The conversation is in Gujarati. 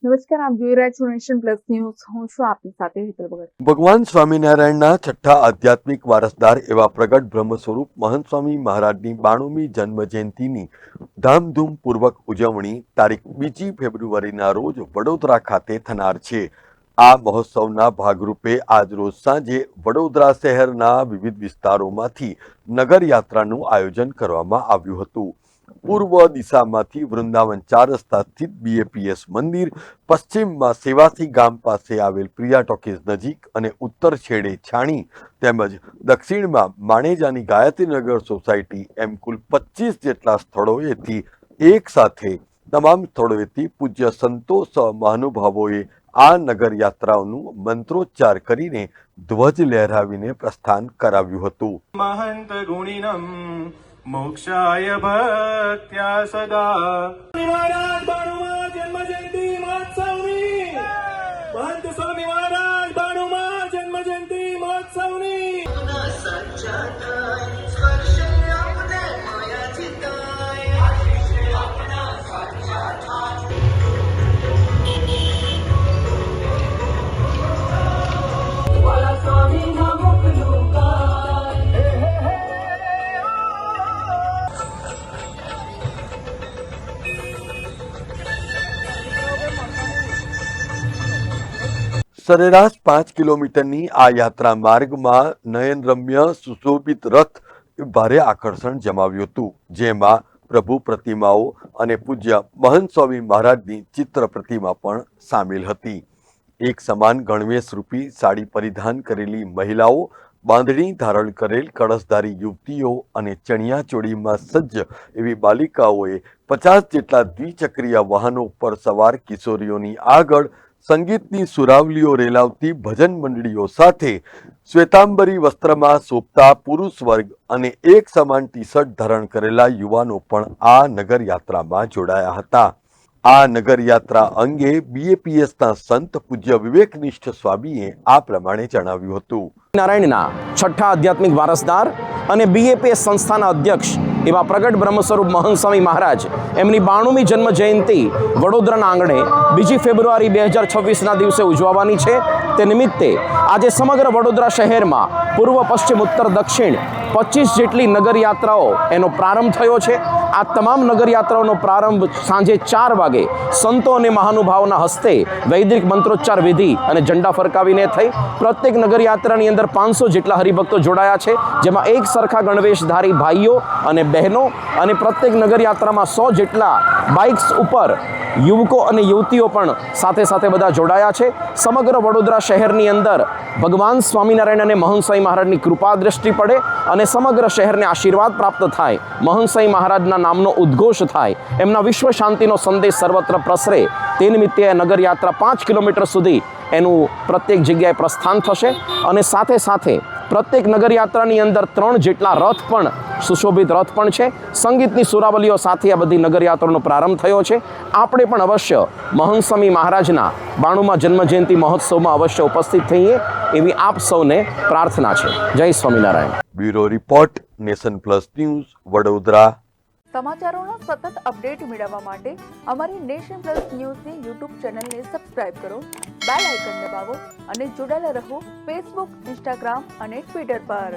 નમસ્કાર, આપ જોઈ રહ્યા છો નેશન પ્લસ ન્યૂઝ. હું છું આપની સાથે હેતલ ભગત. ભગવાન સ્વામિનારાયણના છઠ્ઠા આધ્યાત્મિક વારસદાર એવા પ્રગટ બ્રહ્મ સ્વરૂપ મહંત સ્વામી મહારાજની 92મી જન્મ જયંતિની ધામધૂમપૂર્વક ઉજવણી તારીખ 2 ફેબ્રુઆરીના રોજ વડોદરા ખાતે થનાર છે. આ મહોત્સવના ભાગરૂપે આજરોજ સાંજે વડોદરા શહેરના વિવિધ વિસ્તારોમાંથી નગરયાત્રાનું આયોજન કરવામાં આવ્યું હતું. પૂર્વ દિશામાંથી વૃંદાવન 4 રસ્તા સ્થિત BAPS મંદિર, પશ્ચિમમાં સેવાસી ગામ પાસે આવેલ પ્રિયા ટોકીઝ નજીક અને ઉત્તર છેડે છાણી તેમજ દક્ષિણમાં માણેજાની ગાયત્રીનગર સોસાયટી એમ કુલ 25 જેટલા સ્થળોએથી એક સાથે તમામ સ્થળોએથી પૂજ્ય સંતો મહાનુભાવોએ આ નગરયાત્રાઓનું મંત્રોચ્ચાર કરીને ધ્વજ લહેરાવીને પ્રસ્થાન કરાવ્યું હતું. महंत गुणिनम मोक्षाय भक्त्या सदा महाराज बाणुमा जन्म जयंती महोत्सवनी महंत स्वामी महाराज बाणुमा जन्म जयंती महोत्सवनी સરેરાશ 5 કિલોમીટરની આ યાત્રા માર્ગમાં નયનરમ્ય સુશોભિત રથ ભારે આકર્ષણ જમાવ્યું હતું, જેમાં પ્રભુ પ્રતિમાઓ અને પૂજ્ય મહંત સ્વામી મહારાજની ચિત્ર પ્રતિમા પણ સામેલ હતી. એક સમાન ગણવેશરૂપી સાડી પરિધાન કરેલી મહિલાઓ, બાંધણી ધારણ કરેલ કળશધારી યુવતીઓ અને ચણિયાચોળીમાં સજ્જ એવી બાલિકાઓએ 50 જેટલા દ્વિચક્રીય વાહનો પર સવાર કિશોરીઓની આગળ સંગીતની સુરાવલીઓ રેલાવતી ભજન મંડળીઓ સાથે શ્વેતાંબરી વસ્ત્રમાં શોભતા પુરુષ વર્ગ અને એક સમાન ટી-શર્ટ ધારણ કરેલા યુવાનો પણ આ નગરયાત્રામાં જોડાયા હતા. આ નગરયાત્રા અંગે BAPSના સંત પૂજ્ય વિવેકનિષ્ઠ સ્વામીએ આ પ્રમાણે જણાવ્યું હતું. નારાયણના છઠ્ઠા આધ્યાત્મિક વારસદાર અને BAPS સંસ્થાના અધ્યક્ષ એવા પ્રગટ બ્રહ્મ સ્વરૂપ મહંત સ્વામી મહારાજ એમની 92મી જન્મ જયંતિ વડોદરાના આંગણે 2 ફેબ્રુઆરી 2026ના દિવસે ઉજવવાની છે. તે નિમિત્તે આજે સમગ્ર વડોદરા શહેરમાં પૂર્વ, પશ્ચિમ, ઉત્તર, દક્ષિણ 25 જેટલી નગરયાત્રાઓ એનો પ્રારંભ થયો છે. આ તમામ નગરયાત્રાઓનો પ્રારંભ સાંજે 4 વાગે સંતો અને મહાનુભાવોના હસ્તે વૈદિક મંત્રોચ્ચાર વિધિ અને ઝંડા ફરકાવીને થઈ. પ્રત્યેક નગરયાત્રાની અંદર 500 જેટલા હરિભક્તો જોડાયા છે, જેમાં એક સરખા ગણવેશધારી ભાઈઓ અને બહેનો અને પ્રત્યેક નગરયાત્રામાં 100 જેટલા બાઇક્સ ઉપર યુવકો અને યુવતીઓ પણ સાથે સાથે બધા જોડાયા છે. સમગ્ર વડોદરા શહેરની અંદર ભગવાન સ્વામિનારાયણ અને મહંત સ્વામી મહારાજની કૃપા દ્રષ્ટિ પડે અને સમગ્ર શહેરને આશીર્વાદ પ્રાપ્ત થાય, મહંત સ્વામી મહારાજના નામનો ઉદ્ઘોષ થાય, એમના વિશ્વ શાંતિનો સંદેશ સર્વત્ર પ્રસરે, તે નિમિત્તે નગરયાત્રા 5 કિલોમીટર સુધી એનું પ્રત્યેક જગ્યાએ પ્રસ્થાન થશે. અને સાથે સાથે પ્રત્યેક નગરયાત્રાની અંદર 3 જેટલા રથ પણ, સુશોભિત રથ પણ છે. સંગીતની સુરાવલીઓ સાથે આ બધી નગરયાત્રાનો પ્રારંભ થયો છે. આપણે પણ અવશ્ય મહંત સ્વામી મહારાજના 92મા જન્મજયંતિ મહોત્સવમાં અવશ્ય ઉપસ્થિત થઈએ એવી આપ સૌને પ્રાર્થના છે. જય Swaminarayan. Bureau report, nation plus news, Vadodara. સમાચારોના સતત અપડેટ મેળવવા માટે અમારી નેશન પ્લસ ન્યૂઝની YouTube ચેનલને સબસ્ક્રાઇબ કરો, બેલ આઇકન દબાવો અને જોડાયેલા રહો Facebook, Instagram અને Twitter પર.